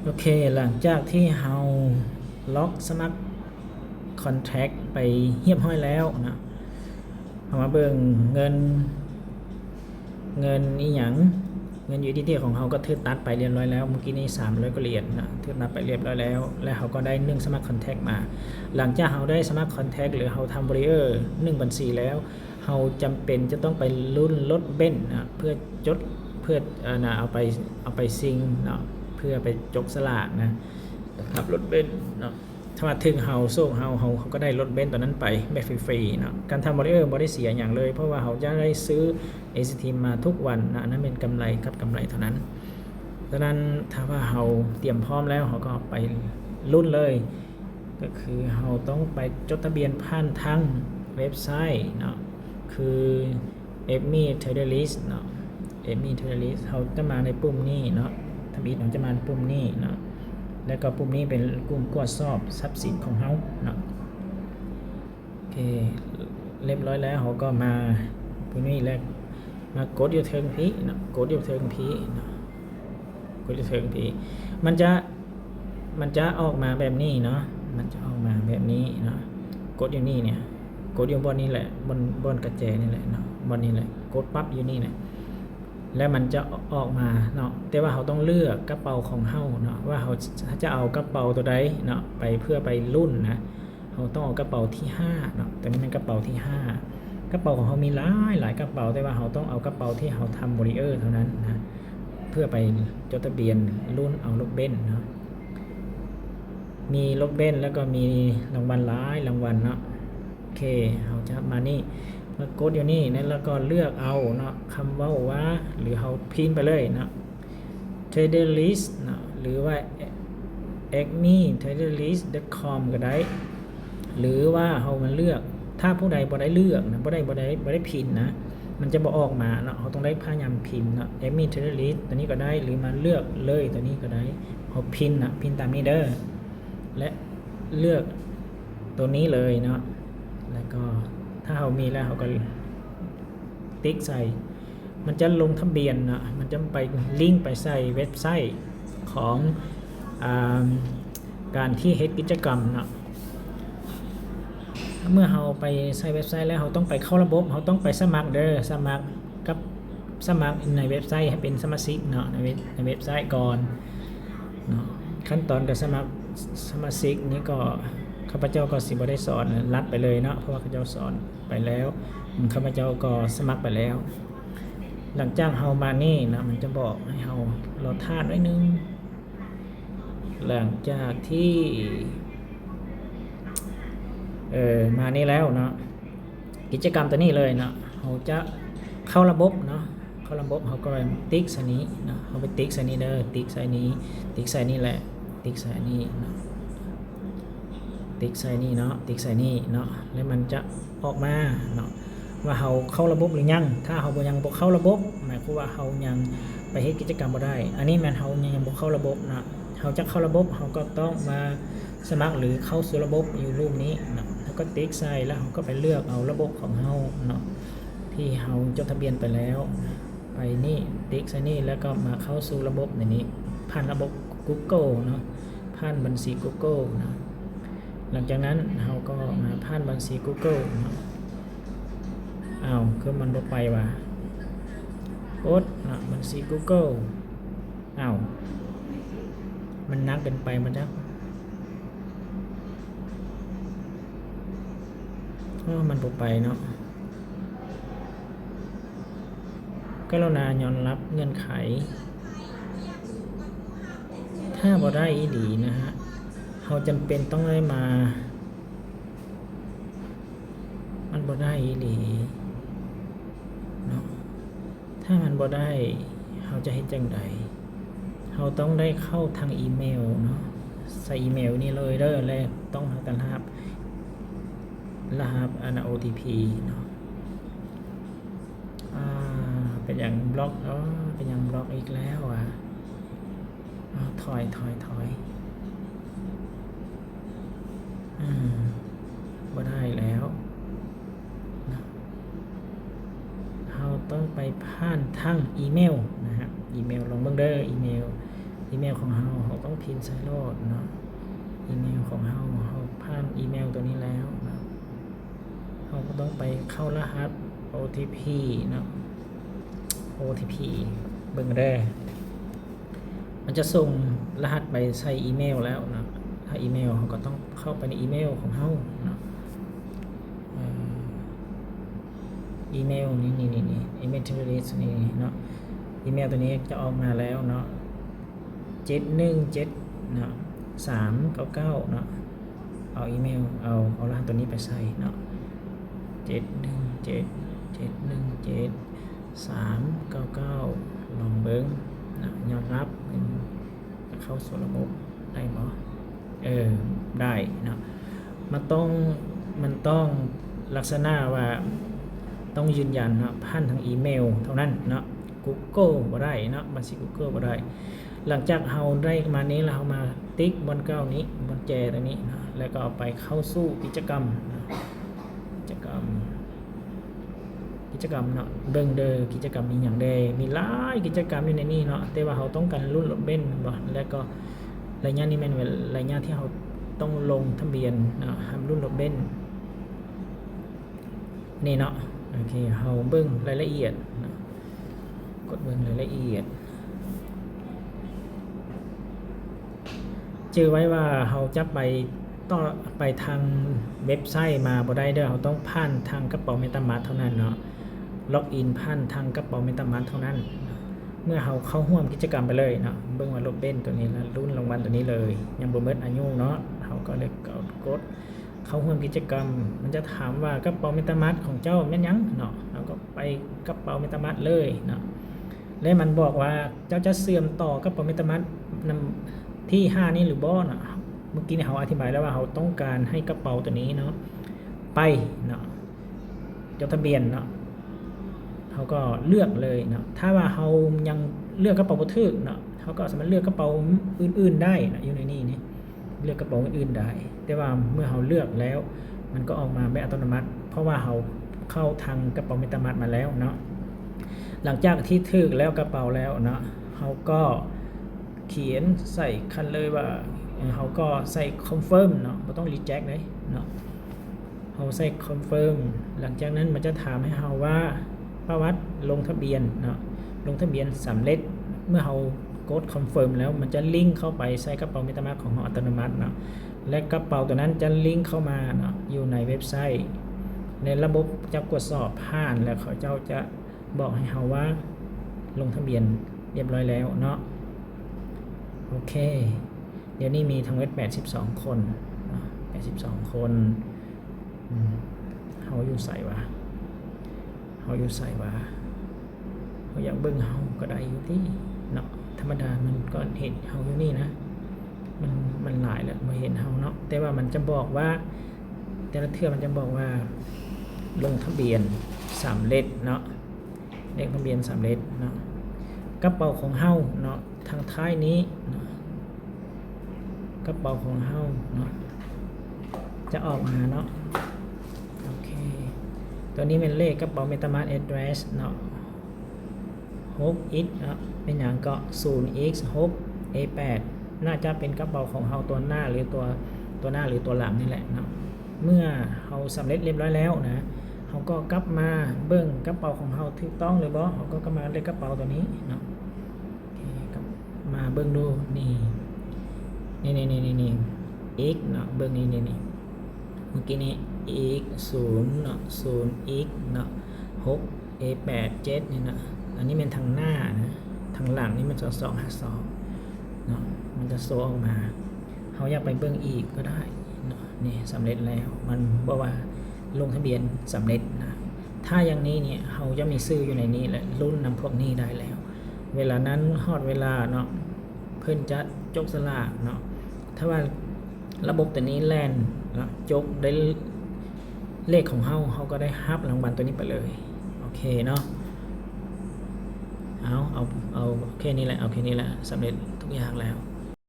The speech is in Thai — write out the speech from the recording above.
โอเคหลังจากที่เราล็อกสมัครคอนแทคไปเรียบร้อยแล้วนะเอามาเบิ่งเงินอีหยังเงิน USDT ของเขาก็ถือตัดไปเรียบร้อยแล้วเมื่อกี้นี้300กว่าเหรียญนะถือตัดไปเรียบร้อยแล้วและเขาก็ได้1สมัครคอนแทคมาหลังจากเขาได้สมัครคอนแทคหรือเขาทำบริเออร์1บัญชีแล้วเขาจำเป็นจะต้องไปรุ่นลดเบ้นนะเพื่อจดเพื่อเอาไปซิงนะเพื่อไปจกสลากนะครับรถเบนซ์เนาะถ้ามาถึงเฮาโซ่เฮาก็ได้รถเบนซ์ตอนนั้นไปแบบฟรีๆเนาะการทำบริเออร์บ่ได้เสียอย่างเลยเพราะว่าเฮาจะได้ซื้อ ACT มาทุกวันนะนั่นเป็นกำไรกับกำไรเท่านั้นดังนั้นถ้าว่าเฮาเตรียมพร้อมแล้วเฮาก็ไปรุ่นเลยก็คือเฮาต้องไปจดทะเบียนผ่านทางเว็บไซต์เนาะคือ EMI Trader List เนาะ EMI Trader List เฮาจะมาในปุ่มนี้เนาะทำอีกเราจะมาในปุ่มนี้เนาะแล้วก็ปุ่มนี้เป็นปุ่มตรวจสอบทรัพย์สินของเขาเนาะโอเคเรียบร้อยแล้วเขาก็มาปุ่มนี้แล้วมากดอยู่เทิงพีเนาะกดอยู่เทิงพีเนาะกดอยู่เทิงพีมันจะออกมาแบบนี้เนาะมันจะออกมาแบบนี้เนาะกดอยู่นี่เนี่ยกดอยู่บนนี้แหละบนกระแจนี่แหละเนาะบนนี้แหละกดปั๊บอยู่นี่เนี่ยแล้วมันจะออกมาเนาะแต่ว่าเขาต้องเลือกกระเป๋าของเฮาเนาะว่าเขาจะเอากระเป๋าตัวใดเนาะไปเพื่อไปรุ่นนะเขาต้องเอากระเป๋าที่5เนาะแต่นี่เป็นกระเป๋าที่5กระเป๋าของเขามีหลายกระเป๋าแต่ว่าเขาต้องเอากระเป๋าที่เขาทำบริเออร์เท่านั้นนะเพื่อไปจดทะเบียนรุ่นเอารถเบนซ์เนาะมีรถเบนซ์แล้วก็มีรางวัลหลายรางวัลเนาะโอเคเขาจะมานี่มากดอยู่นี่นะแล้วก็เลือกเอาเนาะคำว่าหรือเขาพิมพ์ไปเลยเนาะ Trader List เนาะหรือว่า acme traderlist.com ก็ได้หรือว่าเขามาเลือกถ้าผู้ใดบ่ได้เลือกนะบ่ได้พิมพ์นะมันจะบ่ออกมาเนาะเขาต้องได้พยายามพิมพ์เนาะ acme traderlist ตัวนี้ก็ได้หรือมาเลือกเลยตัวนี้ก็ได้เขาพิมพ์นะพิมพ์ตามนี้เด้อและเลือกตัวนี้เลยเนาะแล้วก็ถ้าเขามีแล้วเขาก็ติ๊กใส่มันจะลงทะเบียนนะมันจะไปลิงก์ไปใส่เว็บไซต์ของการที่เฮ็ดกิจกรรมนะเมื่อเราไปใส่เว็บไซต์แล้วเราต้องไปเข้าระบบเราต้องไปสมัครสมัครในเว็บไซต์ให้เป็นสมาชิกเนาะในเว็บไซต์ก่อนเนาะขั้นตอนการสมัครสมาชิกนี้ก็ข้าพเจ้าก็สิบ่ได้สอนรัดไปเลยเนาะเพราะว่าข้าพเจ้าสอนไปแล้วข้าพเจ้าก็สมัครไปแล้วหลังจากเฮามานี่นะมันจะบอกให้เฮารอทาสไว้นึงหลังจากที่มานี่แล้วเนาะกิจกรรมตัวนี้เลยเนาะเขาจะเข้าระบบเนาะเข้าระบบเขาก็ติ๊กใส่นี้เนาะเขาไปติ๊กใส่นี้เด้อติ๊กใส่นี้ติ๊กใส่นี้แหละติ๊กใส่นี้เนาะติ๊กใส่นี่เนาะติ๊กใส่นี่เนาะแล้วมันจะออกมาเนาะว่าเขาเข้าระบบหรือยังถ้าเขายังบ่เข้าระบบหมายความว่าเขายังไปเฮ็ดกิจกรรมบ่ได้อันนี้มันเขายังบ่เข้าระบบนะเขาจะเข้าระบบเขาก็ต้องมาสมัครหรือเข้าสู่ระบบอยู่รูปนี้เนาะแล้วก็ติ๊กใส่แล้วเขาก็ไปเลือกเอาระบบของเขาเนาะที่เขาจดทะเบียนไปแล้วไปนี่ติ๊กใส่นี่แล้วก็มาเข้าสู่ระบบในนี้ผ่านระบบ Google เนาะผ่านบัญชี Google นะหลังจากนั้นเขาก็มาผ่านบัญชี Google เนาะคือมันบ่ไปว่ะกดนะบัญชี Google มันนักเกินไปมันจะมันบ่ไปเนาะกรุณายอมรับเงื่อนไขถ้าบ่ได้อีหลีนะฮะเราจำเป็นต้องได้มามันบ่ได้อีหลีเนาะถ้ามันบ่ได้เราจะเฮ็ดจังไดเราต้องได้เข้าทางอีเมลเนาะใส่อีเมลนี่เลยเด้อแล้วต้องหากันรหัสOTP เนาะเป็นอย่างบล็อกเป็นอย่างบล็อกอีกแล้วถอยบ่ได้แล้วนะเราต้องไปผ่านทางอีเมลนะฮะอีเมลลองเบิ่งเด้ออีเมล อีเมลของเราต้องพิมพ์ใส่โลดเนาะอีเมลของเราผ่านอีเมลตัวนี้แล้วนะเราก็ต้องไปเข้ารหัส OTP เนาะ OTP เบิ่งได้มันจะส่งรหัสไปใส่อีเมลแล้วนะถ้าอีเมลเขาก็ต้องเข้าไปในอีเมลของเราเนาะอีเมลนี่อีเมลเทอร์ริสนี่เนาะอีเมลตัวนี้จะออกมาแล้วเนาะ717เนาะ399เนาะเอาอีเมลเอารหัสตัวนี้ไปใส่เนาะ717 399ลองเบิ้งนะยอมรับเข้าสู่ระบบได้บ่ได้เนาะมันต้องลักษณะว่าต้องยืนยันเนาะผ่านทางอีเมลเท่านั้นเนาะ Google บ่ได้เนาะบัญชี Google บ่ได้หลังจากเราได้มานี้แล้วเรามาติ๊กบนเก้านี้บนแจตัวนี้นะแล้วก็เอาไปเข้าสู่กิจกรรมนะกิจกรรมเนาะเบิ่งเด้อกิจกรรมมีอย่างใดมีหลายกิจกรรมอยู่ในนี้เนาะแต่ว่าเราต้องการรุ่นรถเบนซ์บ่แล้วก็ระยะนี้แม่นระยะที่เราต้องลงทะเบียนเนาะทำรุ่นรถเบนซ์นี่เนาะโอเคเราเบิ่งรายละเอียดนะกดเบิ่งรายละเอียดชื่อไว้ว่าเราจะต้องไปทางเว็บไซต์มาบ่ได้เด้อเราต้องผ่านทางกระเป๋าเมตามาร์ทเท่านั้นเนาะล็อกอินผ่านทางกระเป๋าเมตามาร์ทเท่านั้นเมื่อเราเข้าร่วมกิจกรรมไปเลยเนาะเบิ่งว่ารถเบนซ์ตัวนี้แล้วรุ่นรางวัลตัวนี้เลยยังบ่หมดอายุเนาะเราก็เลยกดเข้าร่วมกิจกรรมมันจะถามว่ากระเป๋าเมตามาร์ทของเจ้าแม่นยังเนาะเราก็ไปกระเป๋าเมตามาร์ทเลยเนาะและมันบอกว่าเจ้าจะเสื่อมต่อกระเป๋าเมตามาร์ทนำที่5นี้หรือบ่เนาะเมื่อกี้เขาอธิบายแล้วว่าเขาต้องการให้กระเป๋าตัวนี้เนาะไปเนาะจดทะเบียนเนาะเขาก็เลือกเลยเนาะถ้าว่าเขายังเลือกกระเป๋าบ่ถูกเนาะเขาก็สามารถเลือกกระเป๋าอื่นๆได้นะอยู่ในนี้นี่เลือกกระเป๋าอื่นๆได้แต่ว่าเมื่อเขาเลือกแล้วมันก็ออกมาแบบอัตโนมัติเพราะว่าเขาเข้าทางกระเป๋าเมตามาร์ทมาแล้วเนาะหลังจากที่ถูกแล้วกระเป๋าแล้วเนาะเขาก็เขียนใส่คันเลยว่าเขาก็ใส่ confirm เนาะไม่ต้อง reject เลยเนาะเขาใส่ confirm หลังจากนั้นมันจะถามให้เราว่าประวัติลงทะเบียนเนาะลงทะเบียนสำเร็จเมื่อเรากด confirm แล้วมันจะลิงก์เข้าไปใส่กระเป๋าเมตามาร์ทของเราอัตโนมัติเนาะและกระเป๋าตัวนั้นจะลิงก์เข้ามาเนาะอยู่ในเว็บไซต์ในระบบจะตรวจสอบผ่านแล้วเขาเจ้าจะบอกให้เราว่าลงทะเบียนเรียบร้อยแล้วเนาะโอเคเดี๋ยวนี้มีทั้งเว็บ82คน82คนเขาอยู่ใส่ว่าเขาอยากเบิ่งเขาก็ได้อยู่ที่เนาะธรรมดามันก็เห็นเขาอยู่นี่นะมันหลายแล้วมาเห็นเขาเนาะแต่ว่ามันจะบอกว่าแต่ละเทื่อมันจะบอกว่าลงทะเบียนสำเร็จเนาะเลขทะเบียนสำเร็จเนาะกระเป๋าของเฮาเนาะทางท้ายนี้เนาะกระเป๋าของเฮาเนาะจะออกมาเนาะโอเคตัวนี้เป็นเลขกระเป๋าเมตามาร์ท address เนาะ 6x เนาะเป็นอย่างก็ 0x6a8 น่าจะเป็นกระเป๋าของเฮาตัวหน้าหรือตัวหน้าหรือตัวหลังนี่แหละเนาะเมื่อเฮาสำเร็จเรียบร้อยแล้วนะเฮาก็กลับมาเบิ่งกระเป๋าของเฮาถูกต้องหรือบ่เฮาก็กลับมาเลขกระเป๋าตัวนี้เนาะโอเคกลับมาเบิ่งดูนี่x เนาะเบิ่งนี่เมื่อกี้นี้ x 0เนาะ 0x เนาะ 6a8 7นี่นะอันนี้เป็นทางหน้านะทางหลังนี่มันจะ252เนาะมันจะโซออกมาเฮาอยากไปเบิ่งอีกก็ได้เนาะนี่สำเร็จแล้วมันบอกว่าลงทะเบียนสำเร็จนะถ้าอย่างนี้เนี่ยเฮาจะมีชื่ออยู่ในนี้และรุ่นนำพวกนี้ได้แล้วเวลานั้นฮอดเวลาเนาะเพิ่นจะจกสลากเนาะถ้าว่าระบบตัวนี้แล่นนะจกได้เลขของเฮาก็ได้รับรางวัลตัวนี้ไปเลยโอเคเนาะเอาแค่นี้แหละสำเร็จทุกอย่างแล้ว